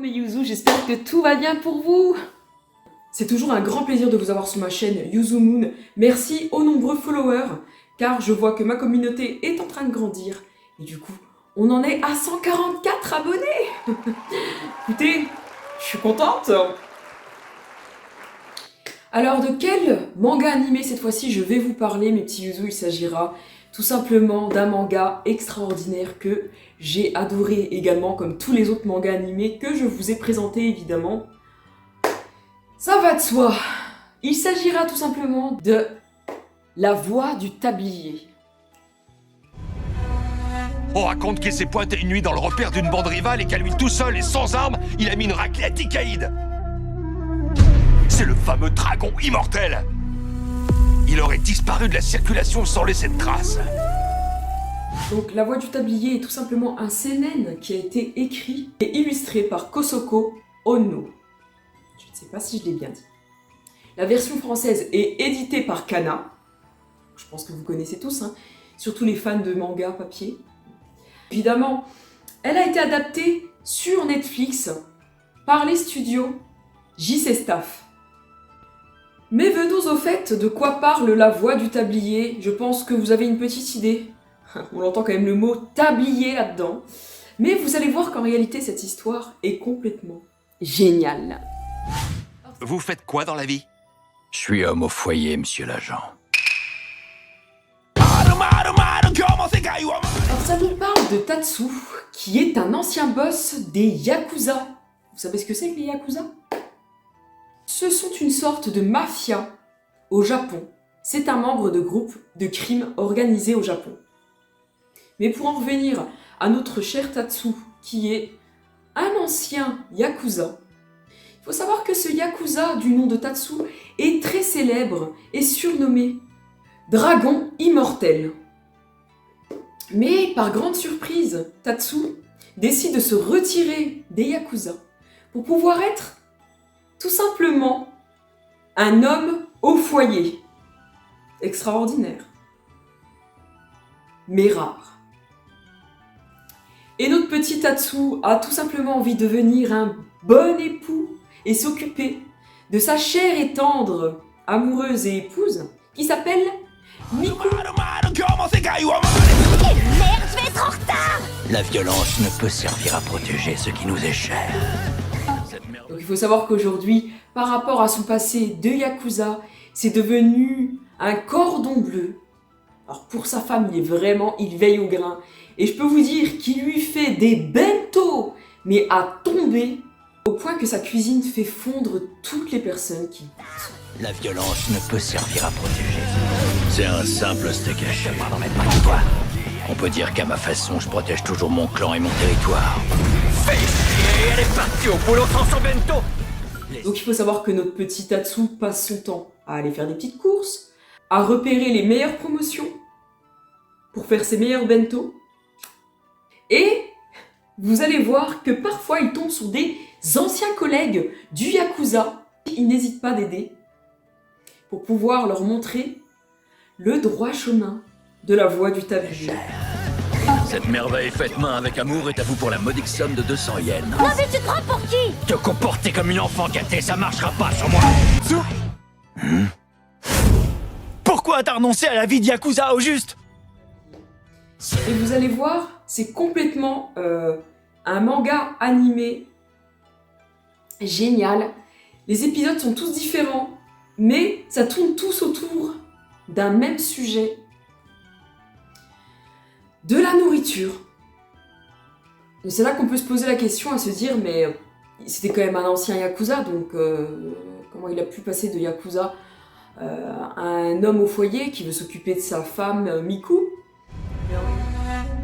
mes Yuzu, j'espère que tout va bien pour vous. C'est toujours un grand plaisir de vous avoir sur ma chaîne Yuzu Moon. Merci aux nombreux followers, car je vois que ma communauté est en train de grandir. Et du coup, on en est à 144 abonnés. Écoutez, je suis contente. Alors, de quel manga animé cette fois-ci je vais vous parler, mes petits Yuzu? Il s'agira tout simplement d'un manga extraordinaire que j'ai adoré également, comme tous les autres mangas animés que je vous ai présentés évidemment. Ça va de soi. Il s'agira tout simplement de La Voix du Tablier. On raconte qu'il s'est pointé une nuit dans le repère d'une bande rivale et qu'à lui tout seul et sans armes, il a mis une raclée à Tikaïd. C'est le fameux dragon immortel. Il aurait disparu de la circulation sans laisser de traces. Donc La Voix du Tablier est tout simplement un seinen qui a été écrit et illustré par Kosoko Ono. Je ne sais pas si je l'ai bien dit. La version française est éditée par Kana. Je pense que vous connaissez tous, hein, surtout les fans de manga papier. Évidemment, elle a été adaptée sur Netflix par les studios JC Staff. Mais venons au fait de quoi parle La Voix du Tablier. Je pense que vous avez une petite idée. On entend quand même le mot tablier là-dedans. Mais vous allez voir qu'en réalité, cette histoire est complètement géniale. Vous faites quoi dans la vie? Je suis homme au foyer, monsieur l'agent. Alors ça nous parle de Tatsu, qui est un ancien boss des Yakuza. Vous savez ce que c'est que les Yakuza? Ce sont une sorte de mafia au Japon. C'est un membre de groupe de crime organisé au Japon. Mais pour en revenir à notre cher Tatsu, qui est un ancien Yakuza, il faut savoir que ce Yakuza du nom de Tatsu est très célèbre et surnommé Dragon Immortel. Mais par grande surprise, Tatsu décide de se retirer des Yakuza pour pouvoir être tout simplement un homme au foyer. Extraordinaire. Mais rare. Et notre petit Tatsu a tout simplement envie de devenir un bon époux et s'occuper de sa chère et tendre amoureuse et épouse qui s'appelle Miku. Merde, je vais être en retard! La violence ne peut servir à protéger ce qui nous est cher. Donc il faut savoir qu'aujourd'hui, par rapport à son passé de Yakuza, c'est devenu un cordon bleu. Alors pour sa femme, il veille au grain. Et je peux vous dire qu'il lui fait des bento, mais à tomber, au point que sa cuisine fait fondre toutes les personnes qui goûtent. La violence ne peut servir à protéger. C'est un simple steak haché. Pardon, mais pas de toi. On peut dire qu'à ma façon, je protège toujours mon clan et mon territoire. Fais chier, elle est partie au boulot sans son bento. Donc il faut savoir que notre petit Tatsu passe son temps à aller faire des petites courses, à repérer les meilleures promotions, pour faire ses meilleurs bento. Et vous allez voir que parfois il tombe sur des anciens collègues du Yakuza. Il n'hésite pas d'aider pour pouvoir leur montrer le droit chemin de la voie du tablier. Cette merveille faite main avec amour est à vous pour la modique somme de 200 yens. Non mais tu te prends pour qui? Te comporter comme une enfant gâtée, ça marchera pas sur moi. Pourquoi t'as renoncé à la vie de Yakuza au juste? Et vous allez voir, c'est complètement un manga animé génial. Les épisodes sont tous différents, mais ça tourne tous autour d'un même sujet. De la nourriture. Et c'est là qu'on peut se poser la question à se dire, mais c'était quand même un ancien Yakuza, donc comment il a pu passer de Yakuza à un homme au foyer qui veut s'occuper de sa femme Miku?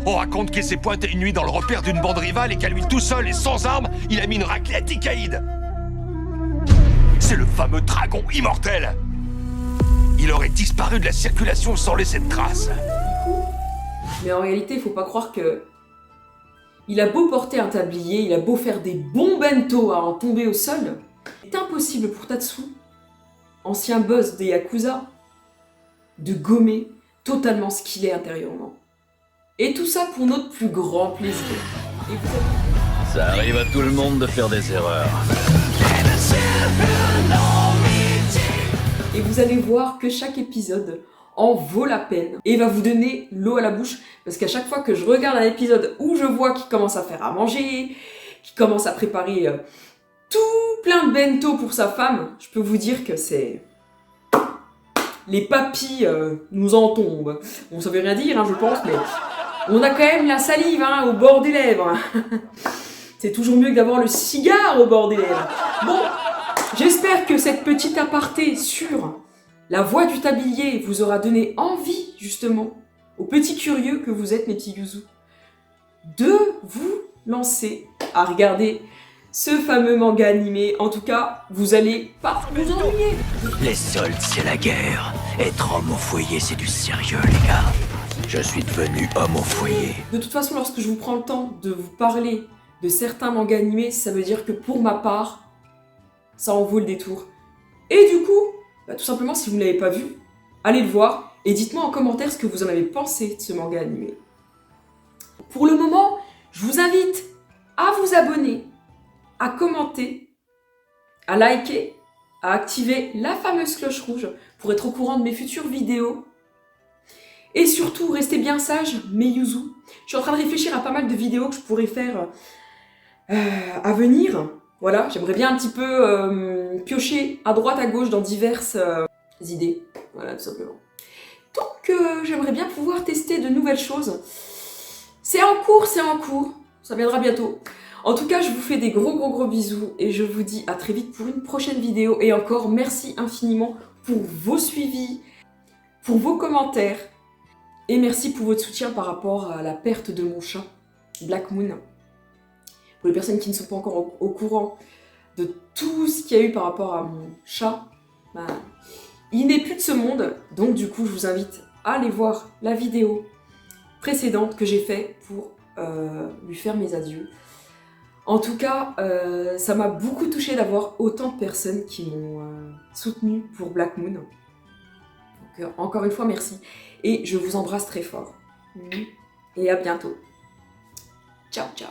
On raconte qu'il s'est pointé une nuit dans le repère d'une bande rivale et qu'à lui tout seul et sans armes, il a mis une raclée à Tikaïd. C'est le fameux dragon immortel. Il aurait disparu de la circulation sans laisser de traces. Mais en réalité, il faut pas croire que... Il a beau porter un tablier, il a beau faire des bons bento à en tomber au sol, c'est impossible pour Tatsu, ancien boss des Yakuza, de gommer totalement ce qu'il est intérieurement. Et tout ça pour notre plus grand plaisir. Et vous savez- Ça arrive à tout le monde de faire des erreurs. Et vous allez voir que chaque épisode en vaut la peine et va vous donner l'eau à la bouche, parce qu'à chaque fois que je regarde un épisode où je vois qu'il commence à faire à manger, qu'il commence à préparer tout plein de bento pour sa femme, je peux vous dire que c'est... Les papilles nous en tombent. Bon, ça veut rien dire, hein, je pense, mais on a quand même la salive au bord des lèvres. C'est toujours mieux que d'avoir le cigare au bord des lèvres. Bon, j'espère que cette petite aparté sur la voix du tablier vous aura donné envie, justement, aux petits curieux que vous êtes, mes petits yuzu, de vous lancer à regarder ce fameux manga animé. En tout cas, vous allez pas vous ennuyer. Les soldes, c'est la guerre. Être homme au foyer, c'est du sérieux, les gars. Je suis devenu homme au foyer. De toute façon, lorsque je vous prends le temps de vous parler de certains mangas animés, ça veut dire que pour ma part, ça en vaut le détour. Et du coup, tout simplement, si vous ne l'avez pas vu, allez le voir et dites-moi en commentaire ce que vous en avez pensé de ce manga animé. Pour le moment, je vous invite à vous abonner, à commenter, à liker, à activer la fameuse cloche rouge pour être au courant de mes futures vidéos. Et surtout, restez bien sages, mes yuzu. Je suis en train de réfléchir à pas mal de vidéos que je pourrais faire à venir. Voilà, j'aimerais bien un petit peu piocher à droite, à gauche dans diverses idées. Voilà, tout simplement. Donc, j'aimerais bien pouvoir tester de nouvelles choses. C'est en cours, ça viendra bientôt. En tout cas, je vous fais des gros bisous et je vous dis à très vite pour une prochaine vidéo. Et encore, merci infiniment pour vos suivis, pour vos commentaires et merci pour votre soutien par rapport à la perte de mon chat, Black Moon. Pour les personnes qui ne sont pas encore au courant de tout ce qu'il y a eu par rapport à mon chat, il n'est plus de ce monde. Donc du coup, je vous invite à aller voir la vidéo précédente que j'ai faite pour lui faire mes adieux. En tout cas, ça m'a beaucoup touchée d'avoir autant de personnes qui m'ont soutenue pour Black Moon. Donc encore une fois, merci. Et je vous embrasse très fort. Et à bientôt. Ciao, ciao.